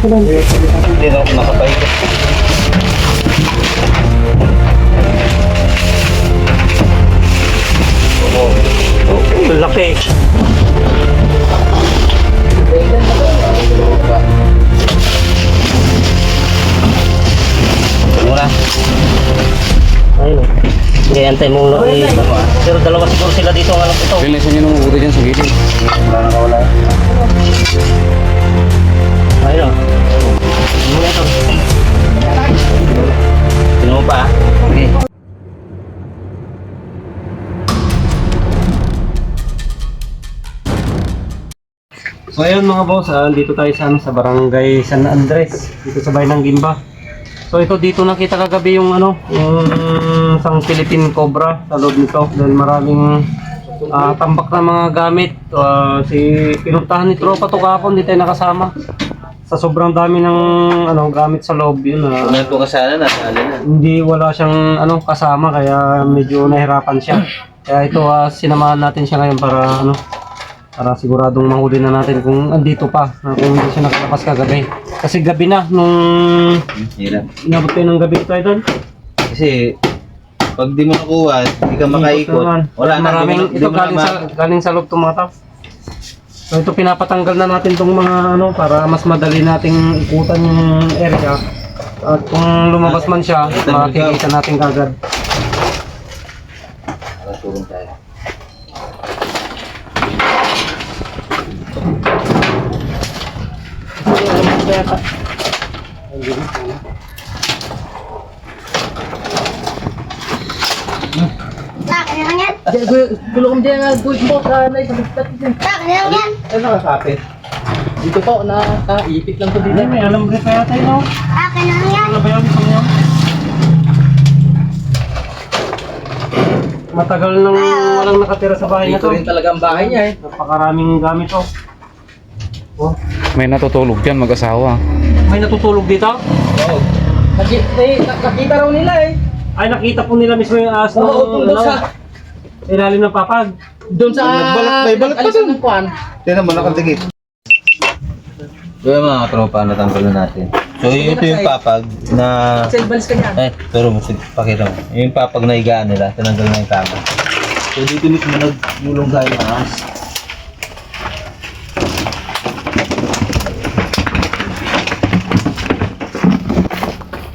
Hindi na ako nakapaikot. Laki. Mura. Ayun o. Hindi, antay mong laki. Pero dalawa siguro sila dito ang alam ko ito. Pilisan nyo nung mabuti dyan sa gilid. Wala na wala. Ayun o. Muna ito. Sino mo pa? Okay. So ayun mga boss, dito tayo sa barangay San Andres, dito sa bayan ng Gimba. So ito dito nakita kagabi yung yung isang Philippine Cobra sa loob nito dahil maraming tambak na mga gamit. Pinuntahan ni tropa to kahapon, di tayo nakasama. Sa sobrang dami ng gamit sa loob yun. Kung ito kasana, nasali na. Hindi wala siyang kasama kaya medyo nahirapan siya. Kaya ito sinamahan natin siya ngayon para siguradong mahuli na natin kung andito pa, kung hindi siya nakalabas kagabi. Kasi gabi na, nung Hirap. inabot kayo ng gabi tayo doon. Kasi, pag di mo nakuha, hindi ka makaikot. Wala na, maraming, di ito mo na galing sa loob itong mga tao. So ito pinapatanggal na natin itong mga para mas madali nating ikutan yung area. At kung lumabas man siya, makikita natin kagad. Turun tayo. Tak, ano yan? Tulong din nga guys mo sa naisabit din. Tak, ano yan? Ano nakakapit? Dito po nakaipit lang to din. May alam rin kaya tayo, no? Tak, ano yan? Ano ba yun? Ito yun? Matagal nang walang nakatira sa bahay na Dito to. rin talaga ang bahay niya eh. Napakaraming gamit to. Oh, May natutulog dyan mag-asawa. may natutulog dito? Oo. Nakita raw nila eh. Ay, nakita po nila mismo yung ahas Oo, tungkol sa ilalim ng papag. doon sa May balat pa alisan dun. ng kwan. Tignan mo, nakadikit. Kaya mga tropa, natanggal na natin. So, ito yung papag na... Sa balis ka niyan. Turo mo, pakita mo. Yung papag na higaan nila, tinanggal na yung tama. So, dito mismo nagulong tayo ng ahas.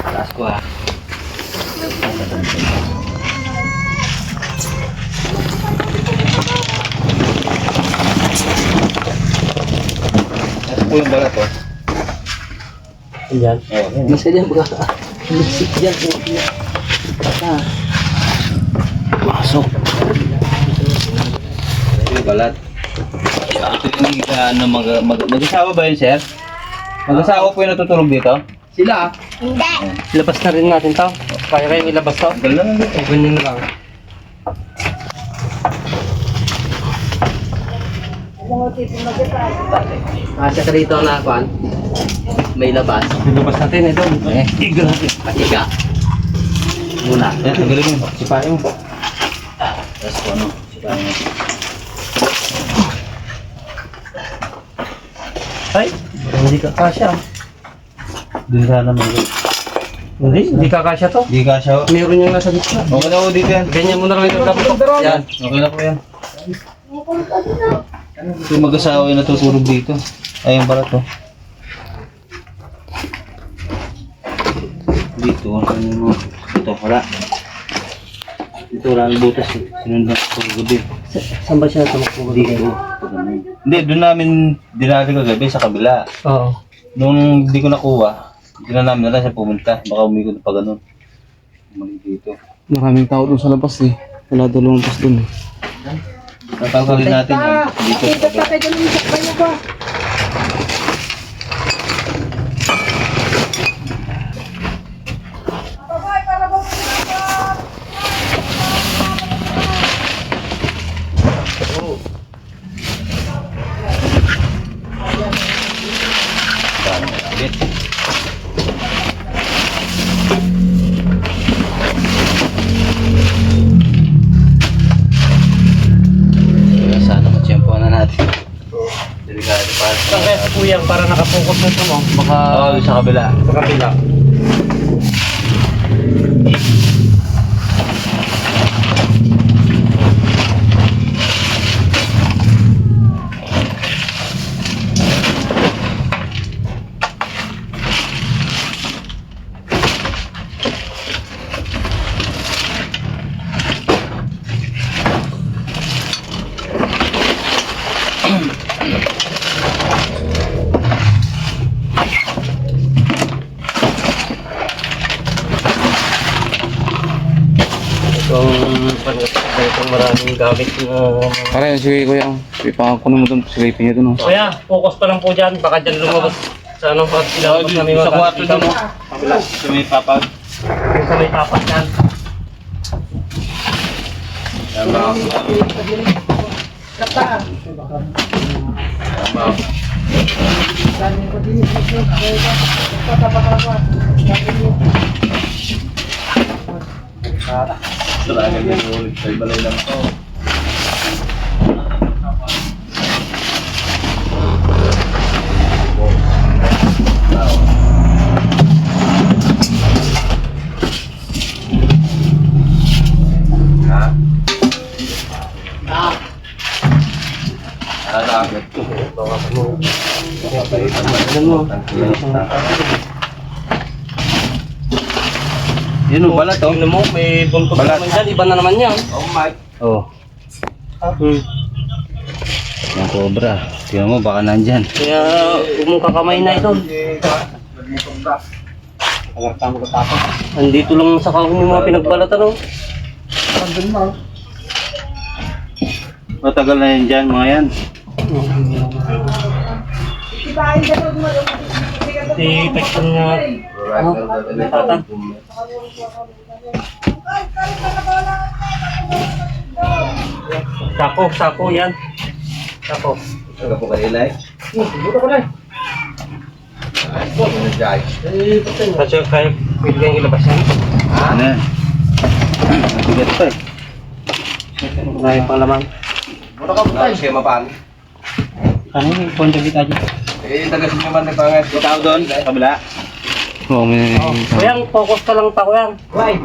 Taas ko ha. Taas po yung balat oh. Ayan. Oh, Bisa diyan baka. Misik diyan po. pasok. Ito yung balat. Ito yung higaan ng mag-asawa ba yun, sir? Mag-asawa po yung natutulog dito? Sila Hindi. Ilabas na rin natin to. Kaya kayong ilabas to. Tagal na lang dito. O ganyan na lang. Asya ka rito na kwan. May labas. Ilabas natin ito. Iga. Iga. Muna. Yan, tanggalin mo. Sipain mo. Tapos po ano, sipahin mo. Ay, hindi ka kasya. Doon sana mag- Hindi kakasya to. Di ka siya. Meron yung nasa gitna. Okay na po dito yan. Ganyan mo na lang ito dapat. Yan. Okay na po yan. Yung mag-asawa yung natutulog dito. Ay, yung balat to. Dito, ano mo? Ito, wala. Dito wala ang butas eh. Sinundan ko kagabi. Saan ba siya tumakbo? Dito. Hindi, doon namin dinali kagabi sa kabila. Oo. Nung hindi ko nakuha, hindi na namin na siya pumunta. Baka umikot pa ganun. Umalik dito. Maraming tao dun sa labas eh. Wala daw lumabas dun eh. Tatanggalin natin yan. Dito. Sana matsyempohan na natin. Delikado pa. Saan kaya si Kuyang para nakapo? focus na ito mo. Baka Oo, sa kabila. sa kapila. Itong maraming gamit na... Pare, sige kuya. Ipakunin mo doon. Silipin niya doon. Oh. Kuya, focus pa lang po dyan. Baka dyan lumabas sa ano, at ilalabas na may mga Sa kwarto gamit doon, dito. oh. Kabila. Sa may papag. Yung sa may tapat yan. Yan ba? Talaga din ulit sa balay lang to. Yun o, balat o. Tingnan mo, may buntot Balat. naman dyan. Iba na naman yan. Oh my. Oh. Yung cobra. Tingnan mo, baka nandyan. Kaya huwag mong kakamay na ito. Andito lang sa kahon yung mga pinagbalatan o. Matagal na yan dyan, mga yan. Si Pekton nga. Ano? Tatan. Sako yan. Sako. Taga po kayo ilay. Kasi kaya pwede kayong ilabas yan. Ano yan? Mabigat pa eh. Kaya pang laman. Ano yung ponto kita dyan? Ikaw doon, sa kabila. Oo, may Kuyang, focus ka lang pa kuyang. Why?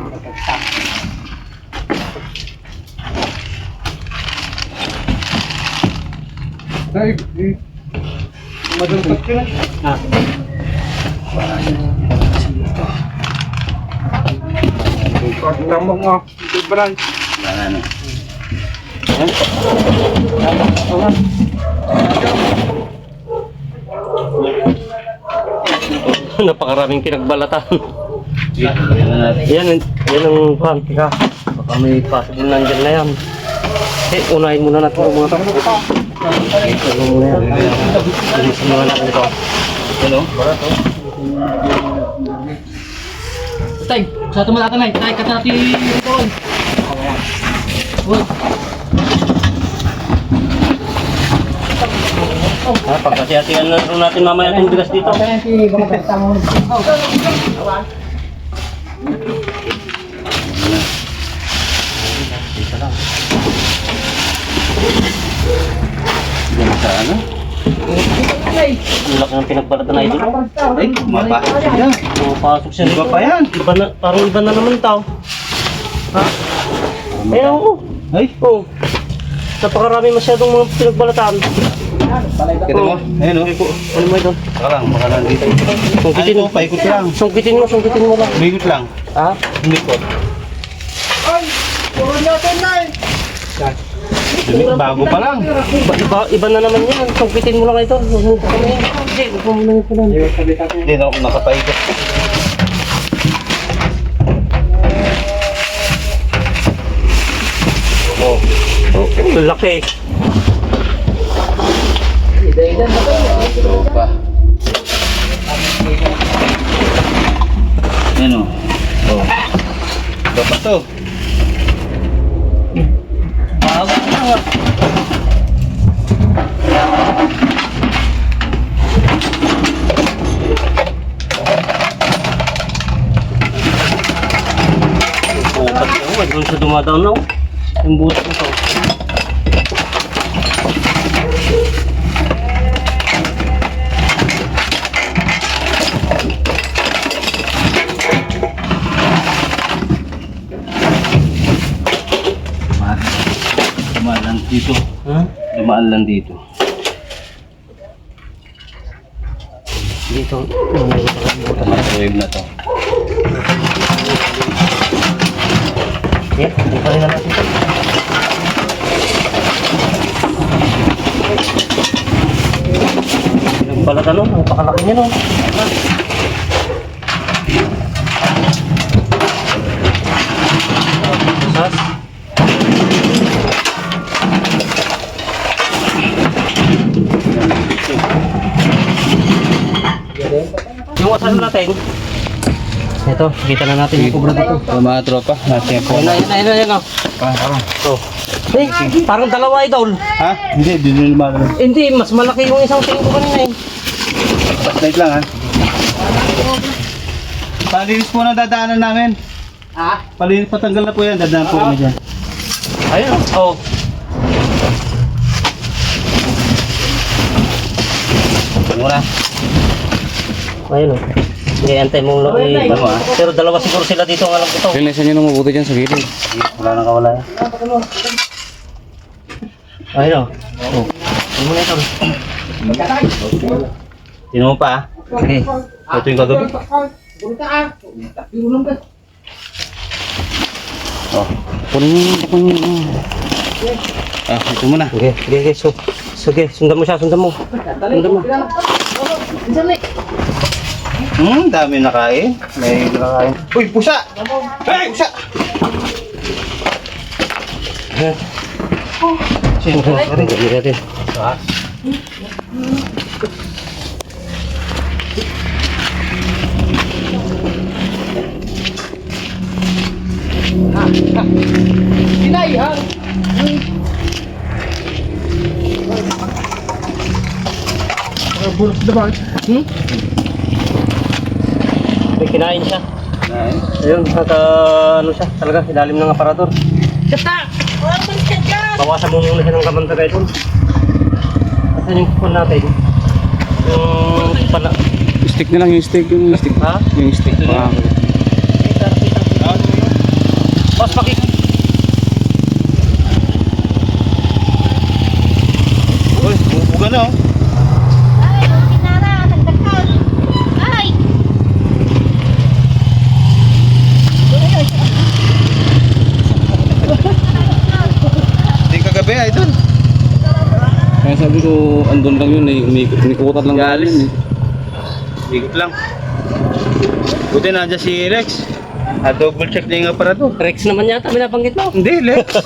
Wala na. Napakaraming pinagbalatan. Yan na natin. Yan ang pan. Teka, baka may possible nandyan na yan. Unahin muna natin ang mga tapos. Ano muna yan? Alisin muna natin ito. Hello? Tay, sa tumalatan na, tay kata ti ito. Pagkasi-hatian na rin natin mamaya itong bigas dito. Yan sa ano? Ang laki ng pinagbalatan na ito. Ay, mapasok siya. Pumapasok siya Iba dito. pa yan. Iba na, parang iba na naman tao. Ha? Kaya oo. Ay, Oo. Napakarami masyadong mga pinagbalatan. kita mo? Ayun o. Ano mo ito? Saka lang, baka nandito. Sungkitin Ano ito? Paikot lang. Sungkitin mo lang. Umikot lang. Ha? Umikot. Bago pa lang. Iba na naman yan. Sungkitin mo lang ito. Huwag mo kami. Hindi, huwag mo lang ito lang. Hindi na ako nakapaikot. Oh. Laki. Yan o. Oh. Iba pa to. Bago na. Bukas na. Huwag doon sa dumadaw na. Yung bukas na to. Dito. Ha? Dumaan lang dito. Dito. Microwave na to. Okay, hindi pa rin na natin ito. Nagbalat ano, napakalaki niya no. Sas. Yung asal natin. Ito, kita na natin yung kubra dito. Mga tropa, natin po. Ayun na. Oh. Eh, parang dalawa idol. Ha? Hindi, di nyo lumagal. Hindi, mas malaki yung isang tingin ko kanina eh. Light lang ha. Palinis po na dadaanan namin. Ha? Palinis, patanggal na po yan, dadaan po kami dyan. Ayun. Oh. Mura. Ayun oh. Hindi, antay mong pero dalawa siguro sila dito ang alam ko to. Linisan nyo nang mabuti dyan sa gilid. Wala nang kawala yan. Ayun oh. Oh. Ano mo na ito? Sino mo pa ha? Okay. Ito yung kagabi. Oh. Kunin nyo. Ah, ito muna. Okay, okay, so. Sige, sundan mo siya, sundan mo. Sundan mo. Dami nakain. May nakain. Uy, pusa! Hey, pusa! Sige natin. May kinain siya. Ayun, ano siya, talaga, ilalim ng aparador. Bawasan mo muna siya ng kamantaga ito. Asan yung kupon natin? Yung pala. Stick na lang yung stick. Yung stick. Ha? Yung stick. Boss, paki. Uy, bubuga na oh. Ay, kinara, nagdakal. Ay! Hindi kagabi, idol. Kaya sabi ko, andun lang yun eh. Umikutat lang Galis. yun eh. Ikot lang. Buti nandiyan si Rex. Double check niya yung aparato. Rex naman yata, binabanggit mo. Hindi, Lex.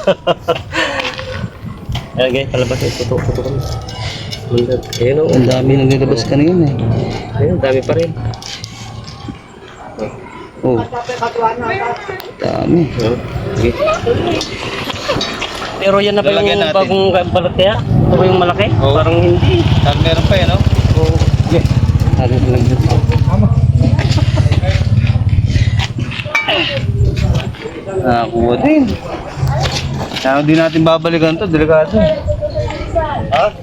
Ayan guys, palabas yung puto kami. Ayun o, Ang dami nang nilabas kanina eh. ayun, dami pa rin. Oh. Dami. Okay. Pero yan na ba Lalagyan yung natin. bagong balat kaya? Ito ba yung malaki? Oo. Parang hindi. Saan meron pa yan, no? Okay. Ano lang dito? Nakakuha din. Kaya di natin babalikan to, delikado. Ha?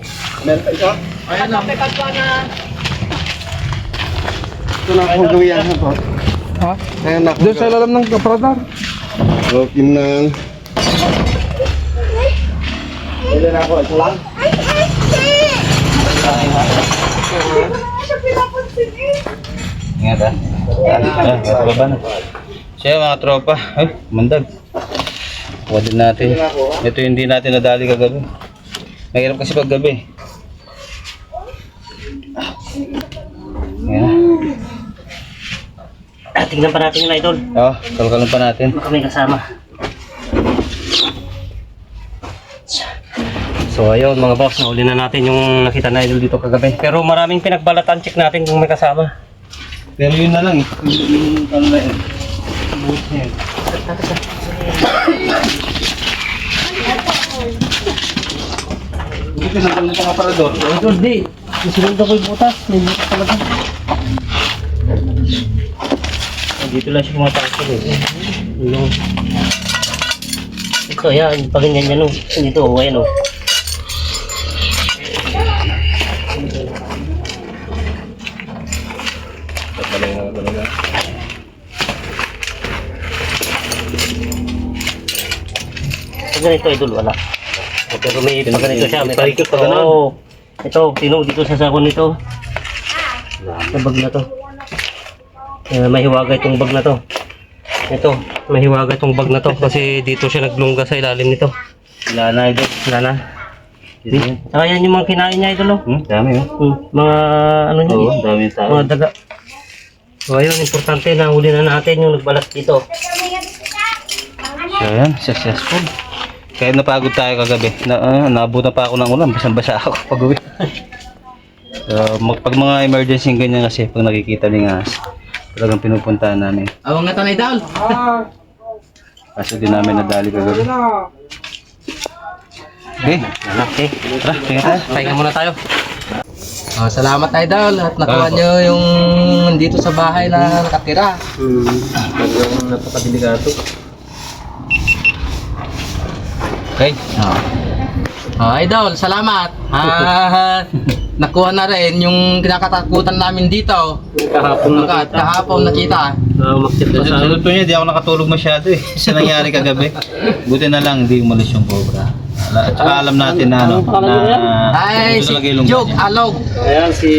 Meron pa isa? Ayan na. Ito na akong gawin yan po. Ha? Ayan na. Doon sa lalam ng kapradar. Broken na. Hindi na ako. Ito lang. Ingat ha. Ito baba na. Siya mga tropa. Ay, mandag. Kuha din natin. Ito yung hindi natin nadali kagabi. Mahirap kasi pag gabi. Ayan. Tingnan pa natin yung idol. Oh, kalkalon pa natin. Baka may kasama. So ayun mga boss, nahuli na natin yung nakita na idol dito kagabi. Pero maraming pinagbalatan, check natin kung may kasama. Pero yun na lang eh. Yung ano na yun. Ayan. Hindi pinagkalon ng aparador. Idol, di. Sinunod ko yung butas. May butas talaga. Dito lang siya mga takot eh. Yung... Ito, yan. Pag ganyan yan, oh. Dito, oh, ayan, oh. Pag ganito, idol, wala. Pero may pag ganito siya, may Paikot pa ganun. Oo. Ito, dito sa sakon nito. Sa bag na to. Mahiwaga itong bag na to. Ito, mahiwaga itong bag na to kasi dito siya naglungga sa ilalim nito. Wala na idol. Wala na. Saka yan yung mga kinain niya idol. Dami oh. Mga ano niya. Oo, dami tayo. Mga daga. So ayun, importante na huli na natin yung nagbalat dito. So yan, successful. Kaya napagod tayo kagabi. Naabutan pa ako ng ulan, basang-basa ako pag uwi. So, pag mga emergency ganyan kasi, pag nakikita ni Ngas, talagang pinupuntahan namin. Awang nga tanay dal. Kaso di namin nadali kagabi. Okay, Okay. tara, tingnan tayo. Pahinga muna tayo. Oh, salamat idol at nakuha nyo yung dito sa bahay na nakatira. Talagang napakadelikado. Okay. Idol, salamat. Nakuha na rin yung kinakatakutan namin dito. Kahapon na Kahapon nakita. umakyat na sa Sa luto niya, di ako nakatulog masyado eh. Sa nangyari kagabi. Buti na lang, hindi umalis yung cobra. At saka alam natin na ano, na Ay, ito si talaga yung lungga Jog niya. Alog. Ayan, si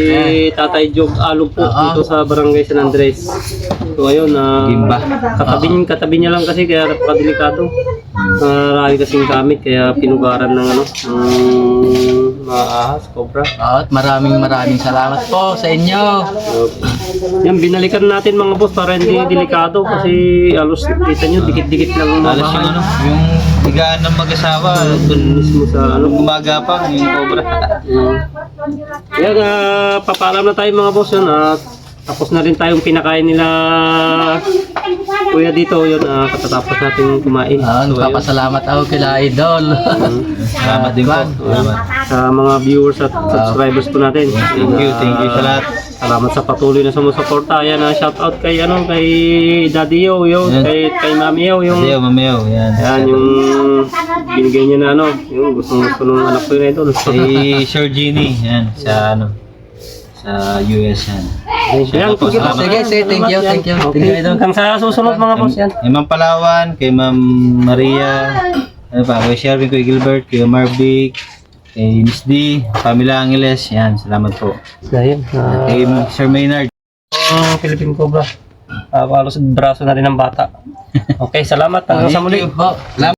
Tatay Jog Alog po Oo. dito sa Barangay San Andres. So ayun, Gimba. katabi niya lang kasi kaya napakadelikado. Marami kasing gamit kaya pinugaran ng ano, ng mga ahas, cobra. At maraming salamat po sa inyo. Yan, binalikan natin mga boss para hindi delikado kasi alos kita nyo, dikit-dikit lang ang mga Alas yung bahay. ano, yung higaan ng mag-asawa, dun Mismo sa ano. gumagapang yung cobra. Yan, papaalam na tayo mga boss yun at tapos na rin tayong pinakain nila kuya dito yun, katatapos natin kumain. Nagpapasalamat ako kila Idol. Salamat din po. Salamat. Sa mga viewers at subscribers po natin. Thank you sa lahat. Salamat sa patuloy na sumusuporta. Yan, shout out kay kay Daddy Yo, Yan. kay Mami Yo, yung Adeo, mameo. Yan. yan yung binigay niya na ano, yung gusto ng anak ko yun ito. Si Sir Genie, yan, sa ano, sa US yan. Yan, Salamat. Sige, thank you. Thank you, Okay, hanggang sa susunod mga boss yan. Kay Ma'am Palawan, kay Ma'am Maria, ano pa, kay Sherwin, kay Gilbert, kay Marvic, kay Miss D, Pamela Angeles, yan, salamat po. Yan, Kay Sir Maynard. Philippine Cobra. Halos braso na rin ng bata. Okay, salamat. Hanggang sa muli. Salamat.